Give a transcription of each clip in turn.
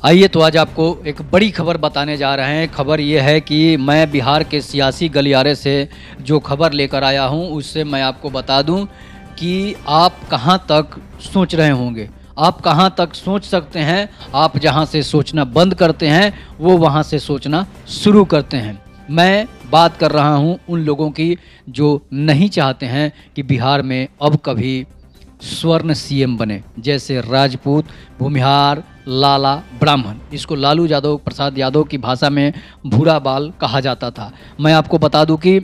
आइए तो आज आपको एक बड़ी खबर बताने जा रहे हैं। खबर ये है कि मैं बिहार के सियासी गलियारे से जो खबर लेकर आया हूँ उससे मैं आपको बता दूँ कि आप कहाँ तक सोच रहे होंगे, आप कहाँ तक सोच सकते हैं। आप जहाँ से सोचना बंद करते हैं वो वहाँ से सोचना शुरू करते हैं। मैं बात कर रहा हूँ उन लोगों की जो नहीं चाहते हैं कि बिहार में अब कभी स्वर्ण सीएम बने, जैसे राजपूत, भूमिहार, लाला, ब्राह्मण। इसको लालू यादव प्रसाद यादव की भाषा में भूरा बाल कहा जाता था। मैं आपको बता दूं कि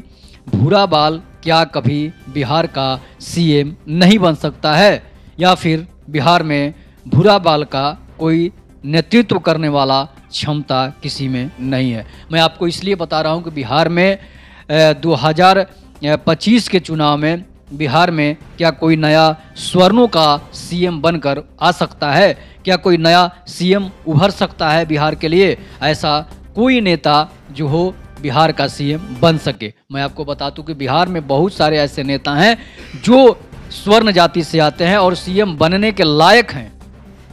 भूरा बाल क्या कभी बिहार का सीएम नहीं बन सकता है, या फिर बिहार में भूरा बाल का कोई नेतृत्व करने वाला क्षमता किसी में नहीं है। मैं आपको इसलिए बता रहा हूं कि बिहार में 2025 के चुनाव में बिहार में क्या कोई नया स्वर्णों का सीएम बनकर आ सकता है, क्या कोई नया सीएम उभर सकता है बिहार के लिए। ऐसा कोई नेता जो हो बिहार का सीएम बन सके। मैं आपको बता दूं कि बिहार में बहुत सारे ऐसे नेता हैं जो स्वर्ण जाति से आते हैं और सीएम बनने के लायक हैं,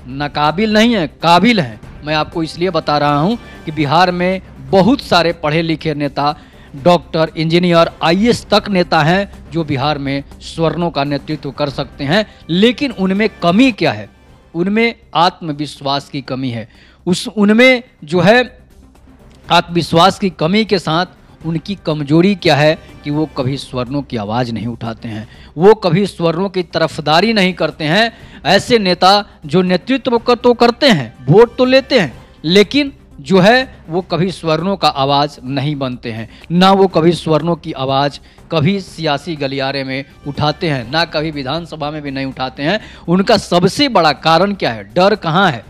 नाकाबिल नहीं है, काबिल हैं। मैं आपको इसलिए बता रहा हूं कि बिहार में बहुत सारे पढ़े लिखे नेता, डॉक्टर, इंजीनियर, आईएएस तक नेता हैं जो बिहार में स्वर्णों का नेतृत्व कर सकते हैं। लेकिन उनमें कमी क्या है? उनमें आत्मविश्वास की कमी है। उनमें जो है आत्मविश्वास की कमी के साथ उनकी कमजोरी क्या है कि वो कभी स्वर्णों की आवाज़ नहीं उठाते हैं, वो कभी स्वर्णों की तरफदारी नहीं करते हैं। ऐसे नेता जो नेतृत्व तो करते हैं, वोट तो लेते हैं, लेकिन जो है वो कभी स्वर्णों का आवाज़ नहीं बनते हैं, ना वो कभी स्वर्णों की आवाज़ कभी सियासी गलियारे में उठाते हैं, ना कभी विधानसभा में भी नहीं उठाते हैं। उनका सबसे बड़ा कारण क्या है? डर कहाँ है?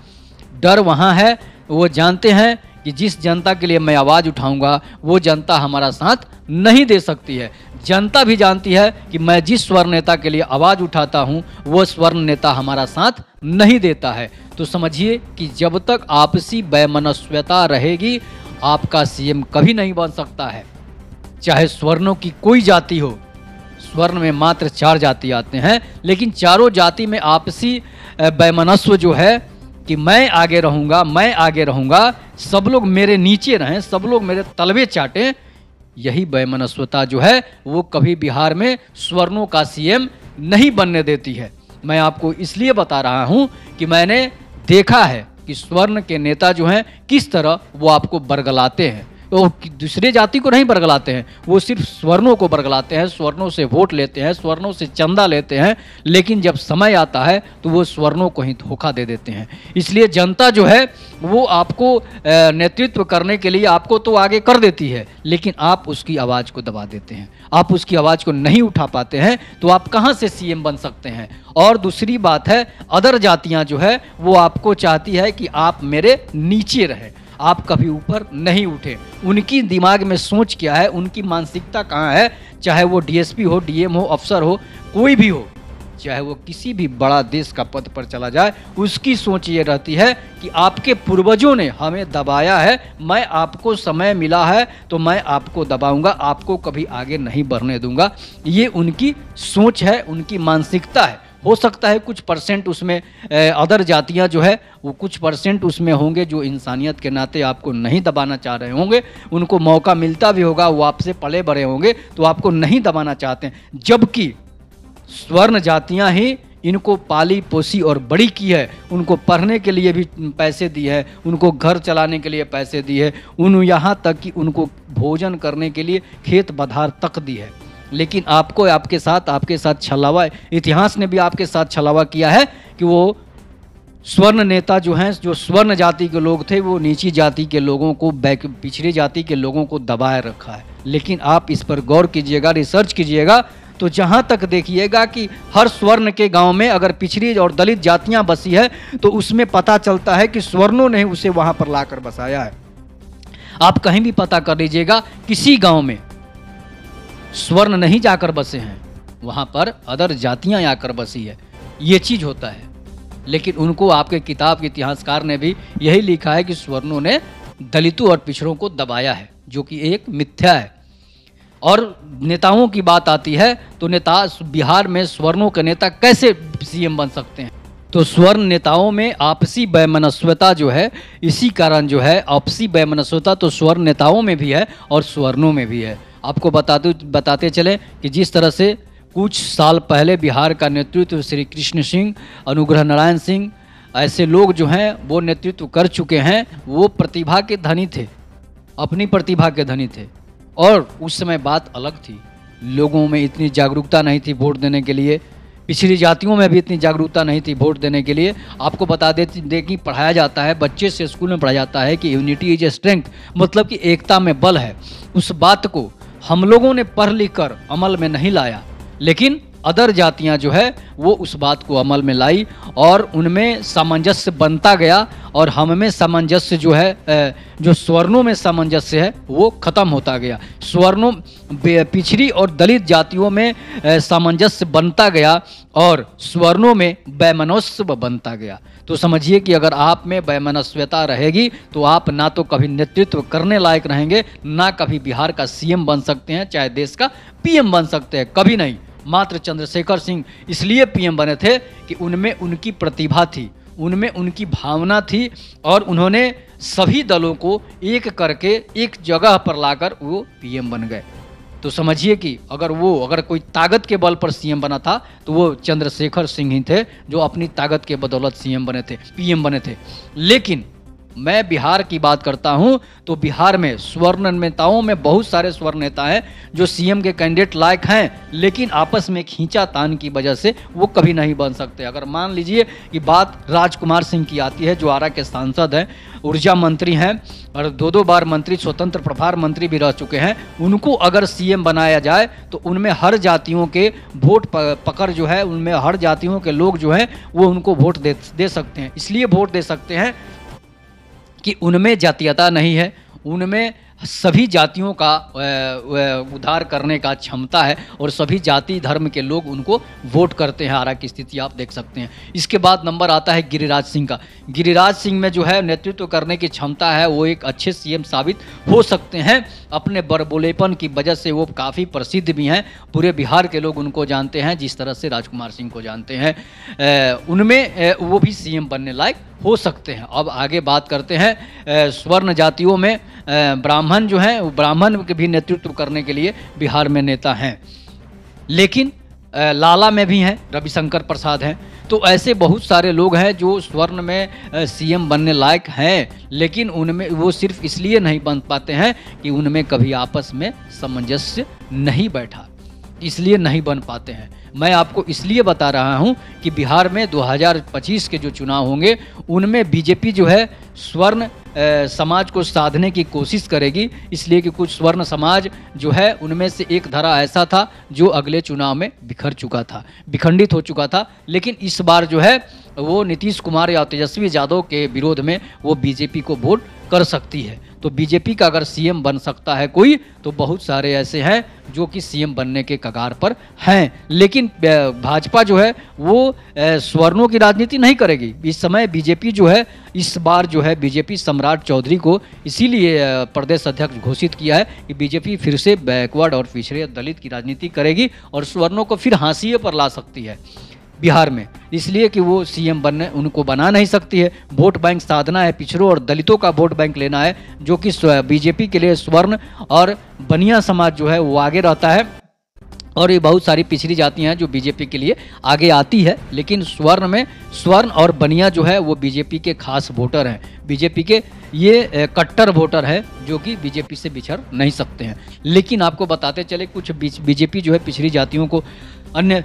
डर वहाँ है, वो जानते हैं कि जिस जनता के लिए मैं आवाज़ उठाऊंगा वो जनता हमारा साथ नहीं दे सकती है। जनता भी जानती है कि मैं जिस स्वर्ण नेता के लिए आवाज़ उठाता हूं वो स्वर्ण नेता हमारा साथ नहीं देता है। तो समझिए कि जब तक आपसी वैमनस्यता रहेगी आपका सीएम कभी नहीं बन सकता है, चाहे स्वर्णों की कोई जाति हो। स्वर्ण में मात्र 4 जाति आते हैं, लेकिन चारों जाति में आपसी वैमनस्य जो है कि मैं आगे रहूँगा, मैं आगे रहूँगा, सब लोग मेरे नीचे रहें, सब लोग मेरे तलवे चाटें, यही वैमनस्यता जो है वो कभी बिहार में स्वर्णों का सीएम नहीं बनने देती है। मैं आपको इसलिए बता रहा हूं कि मैंने देखा है कि स्वर्ण के नेता जो हैं किस तरह वो आपको बरगलाते हैं। वो दूसरे जाति को नहीं बरगलाते हैं, वो सिर्फ स्वर्णों को बरगलाते हैं, स्वर्णों से वोट लेते हैं, स्वर्णों से चंदा लेते हैं, लेकिन जब समय आता है तो वो स्वर्णों को ही धोखा दे देते हैं। इसलिए जनता जो है वो आपको नेतृत्व करने के लिए आपको तो आगे कर देती है, लेकिन आप उसकी आवाज़ को दबा देते हैं, आप उसकी आवाज़ को नहीं उठा पाते हैं, तो आप कहाँ से सीएम बन सकते हैं। और दूसरी बात है, अदर जातियाँ जो है वो आपको चाहती है कि आप मेरे नीचे रहें, आप कभी ऊपर नहीं उठे। उनकी दिमाग में सोच क्या है, उनकी मानसिकता कहाँ है, चाहे वो डीएसपी हो, डीएम हो, अफसर हो, कोई भी हो, चाहे वो किसी भी बड़ा देश का पद पर चला जाए, उसकी सोच ये रहती है कि आपके पूर्वजों ने हमें दबाया है, मैं आपको समय मिला है तो मैं आपको दबाऊंगा, आपको कभी आगे नहीं बढ़ने दूंगा। ये उनकी सोच है, उनकी मानसिकता है। हो सकता है कुछ परसेंट उसमें अदर जातियां जो है वो कुछ परसेंट उसमें होंगे जो इंसानियत के नाते आपको नहीं दबाना चाह रहे होंगे, उनको मौका मिलता भी होगा, वो आपसे पले बड़े होंगे तो आपको नहीं दबाना चाहते हैं। जबकि स्वर्ण जातियां ही इनको पाली पोसी और बड़ी की है, उनको पढ़ने के लिए भी पैसे दिए हैं, उनको घर चलाने के लिए पैसे दिए हैं, यहाँ तक कि उनको भोजन करने के लिए खेत बधार तक दी है। लेकिन आपको आपके साथ छलावा, इतिहास ने भी आपके साथ छलावा किया है कि वो स्वर्ण नेता जो हैं, जो स्वर्ण जाति के लोग थे, वो नीची जाति के लोगों को, पिछड़ी जाति के लोगों को दबाए रखा है। लेकिन आप इस पर गौर कीजिएगा, रिसर्च कीजिएगा, तो जहाँ तक देखिएगा कि हर स्वर्ण के गांव में अगर पिछड़ी और दलित जातियाँ बसी है तो उसमें पता चलता है कि स्वर्णों ने उसे वहाँ पर लाकर बसाया है। आप कहीं भी पता कर लीजिएगा, किसी गाँव में स्वर्ण नहीं जाकर बसे हैं, वहाँ पर अदर जातियाँ आकर बसी है, ये चीज़ होता है। लेकिन उनको आपके किताब के इतिहासकार ने भी यही लिखा है कि स्वर्णों ने दलितों और पिछड़ों को दबाया है, जो कि एक मिथ्या है। और नेताओं की बात आती है तो नेता बिहार में स्वर्णों के नेता कैसे सीएम बन सकते हैं? तो स्वर्ण नेताओं में आपसी वैमनस्यता जो है, इसी कारण जो है आपसी वैमनस्यता तो स्वर्ण नेताओं में भी है और स्वर्णों में भी है। आपको बताते चले कि जिस तरह से कुछ साल पहले बिहार का नेतृत्व श्री कृष्ण सिंह, अनुग्रह नारायण सिंह, ऐसे लोग जो हैं वो नेतृत्व कर चुके हैं। वो प्रतिभा के धनी थे, अपनी प्रतिभा के धनी थे, और उस समय बात अलग थी। लोगों में इतनी जागरूकता नहीं थी वोट देने के लिए, पिछड़ी जातियों में भी इतनी जागरूकता नहीं थी वोट देने के लिए। आपको बता दे कि पढ़ाया जाता है, बच्चे से स्कूल में पढ़ाया जाता है कि यूनिटी इज ए स्ट्रेंथ, मतलब कि एकता में बल है। उस बात को हम लोगों ने पढ़ लिख कर अमल में नहीं लाया, लेकिन अदर जातियां जो है वो उस बात को अमल में लाई और उनमें सामंजस्य बनता गया, और हम में सामंजस्य जो है, जो स्वर्णों में सामंजस्य है वो खत्म होता गया। स्वर्णों, पिछड़ी और दलित जातियों में सामंजस्य बनता गया और स्वर्णों में वैमनस्य बनता गया। तो समझिए कि अगर आप में वैमनस्यता रहेगी तो आप ना तो कभी नेतृत्व करने लायक रहेंगे, ना कभी बिहार का सीएम बन सकते हैं, चाहे देश का पीएम बन सकते हैं, कभी नहीं। मात्र चंद्रशेखर सिंह इसलिए पीएम बने थे कि उनमें उनकी प्रतिभा थी, उनमें उनकी भावना थी, और उन्होंने सभी दलों को एक करके एक जगह पर लाकर वो पीएम बन गए। तो समझिए कि अगर कोई ताकत के बल पर सीएम बना था तो वो चंद्रशेखर सिंह ही थे, जो अपनी ताकत के बदौलत सीएम बने थे, पीएम बने थे। लेकिन मैं बिहार की बात करता हूं तो बिहार में स्वर्ण नेताओं में बहुत सारे स्वर्ण नेता हैं जो सीएम के कैंडिडेट लायक हैं, लेकिन आपस में खींचातान की वजह से वो कभी नहीं बन सकते। अगर मान लीजिए कि बात राजकुमार सिंह की आती है, जो आरा के सांसद हैं, ऊर्जा मंत्री हैं और दो बार मंत्री, स्वतंत्र प्रभार मंत्री भी रह चुके हैं, उनको अगर सीएम बनाया जाए तो उनमें हर जातियों के वोट पकड़ जो है, उनमें हर जातियों के लोग जो हैं वो उनको वोट दे सकते हैं। इसलिए वोट दे सकते हैं कि उनमें जातीयता नहीं है, उनमें सभी जातियों का उद्धार करने का क्षमता है और सभी जाति धर्म के लोग उनको वोट करते हैं। आरा की स्थिति आप देख सकते हैं। इसके बाद नंबर आता है गिरिराज सिंह का। गिरिराज सिंह में जो है नेतृत्व करने की क्षमता है, वो एक अच्छे सीएम साबित हो सकते हैं। अपने बड़बोलेपन की वजह से वो काफ़ी प्रसिद्ध भी हैं, पूरे बिहार के लोग उनको जानते हैं, जिस तरह से राजकुमार सिंह को जानते हैं। उनमें वो भी सीएम बनने लायक हो सकते हैं। अब आगे बात करते हैं स्वर्ण जातियों में ब्राह्मण जो हैं, ब्राह्मण के भी नेतृत्व करने के लिए बिहार में नेता हैं, लेकिन लाला में भी हैं, रविशंकर प्रसाद हैं। तो ऐसे बहुत सारे लोग हैं जो स्वर्ण में सीएम बनने लायक हैं, लेकिन उनमें वो सिर्फ इसलिए नहीं बन पाते हैं कि उनमें कभी आपस में सामंजस्य नहीं बैठा, इसलिए नहीं बन पाते हैं। मैं आपको इसलिए बता रहा हूं कि बिहार में 2025 के जो चुनाव होंगे उनमें बीजेपी जो है स्वर्ण समाज को साधने की कोशिश करेगी, इसलिए कि कुछ स्वर्ण समाज जो है उनमें से एक धारा ऐसा था जो अगले चुनाव में बिखर चुका था, विखंडित हो चुका था। लेकिन इस बार जो है वो नीतीश कुमार या तेजस्वी यादव के विरोध में वो बीजेपी को वोट कर सकती है। तो बीजेपी का अगर सीएम बन सकता है कोई, तो बहुत सारे ऐसे हैं जो कि सीएम बनने के कगार पर हैं। लेकिन भाजपा जो है वो स्वर्णों की राजनीति नहीं करेगी। इस समय बीजेपी जो है, इस बार जो है बीजेपी सम्राट चौधरी को इसीलिए प्रदेश अध्यक्ष घोषित किया है कि बीजेपी फिर से बैकवर्ड और पिछड़े दलित की राजनीति करेगी और स्वर्णों को फिर हाशिए पर ला सकती है बिहार में, इसलिए कि वो सीएम बनने उनको बना नहीं सकती है। वोट बैंक साधना है, पिछड़ों और दलितों का वोट बैंक लेना है, जो कि बीजेपी के लिए स्वर्ण और बनिया समाज जो है वो आगे रहता है, और ये बहुत सारी पिछड़ी जातियां हैं जो बीजेपी के लिए आगे आती है। लेकिन स्वर्ण और बनिया जो है वो बीजेपी के खास वोटर हैं, बीजेपी के ये कट्टर वोटर है जो कि बीजेपी से बिछड़ नहीं सकते हैं। लेकिन आपको बताते चले कुछ बीजेपी जो है पिछड़ी जातियों को, अन्य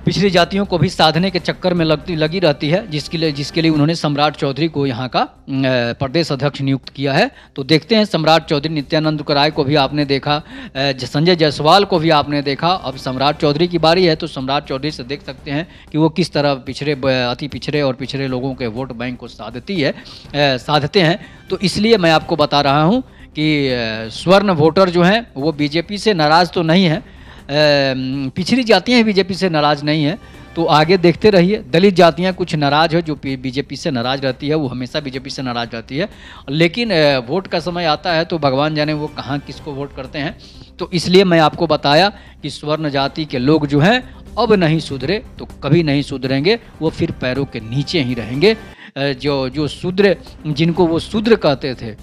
पिछड़ी जातियों को भी साधने के चक्कर में लगी रहती है, जिसके लिए उन्होंने सम्राट चौधरी को यहाँ का प्रदेश अध्यक्ष नियुक्त किया है। तो देखते हैं सम्राट चौधरी, नित्यानंद राय को भी आपने देखा, संजय जायसवाल को भी आपने देखा, अब सम्राट चौधरी की बारी है। तो सम्राट चौधरी से देख सकते हैं कि वो किस तरह अति पिछड़े और पिछड़े लोगों के वोट बैंक को साधते हैं। तो इसलिए मैं आपको बता रहा हूँ कि स्वर्ण वोटर जो हैं वो बीजेपी से नाराज़ तो नहीं है, पिछड़ी जातियाँ बीजेपी से नाराज़ नहीं है। तो आगे देखते रहिए। दलित जातियाँ कुछ नाराज़ है, जो बीजेपी से नाराज़ रहती है, वो हमेशा बीजेपी से नाराज़ रहती है। लेकिन वोट का समय आता है तो भगवान जाने वो कहाँ किसको वोट करते हैं। तो इसलिए मैं आपको बताया कि स्वर्ण जाति के लोग जो हैं अब नहीं सुधरे तो कभी नहीं सुधरेंगे, वो फिर पैरों के नीचे ही रहेंगे। जो शूद्र, जिनको वो शूद्र कहते थे,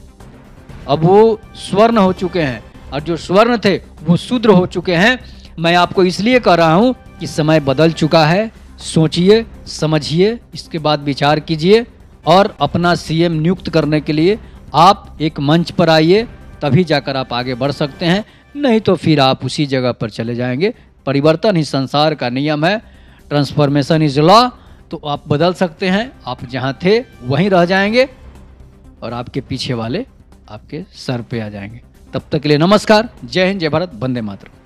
अब वो स्वर्ण हो चुके हैं, और जो स्वर्ण थे वो शूद्र हो चुके हैं। मैं आपको इसलिए कह रहा हूँ कि समय बदल चुका है। सोचिए, समझिए, इसके बाद विचार कीजिए, और अपना सीएम नियुक्त करने के लिए आप एक मंच पर आइए, तभी जाकर आप आगे बढ़ सकते हैं, नहीं तो फिर आप उसी जगह पर चले जाएंगे। परिवर्तन ही संसार का नियम है, ट्रांसफॉर्मेशन इज लॉ। तो आप बदल सकते हैं, आप जहाँ थे वहीं रह जाएंगे, और आपके पीछे वाले आपके सर पे आ जाएंगे। तब तक के लिए नमस्कार, जय हिंद, जय भारत, वंदे मातरम।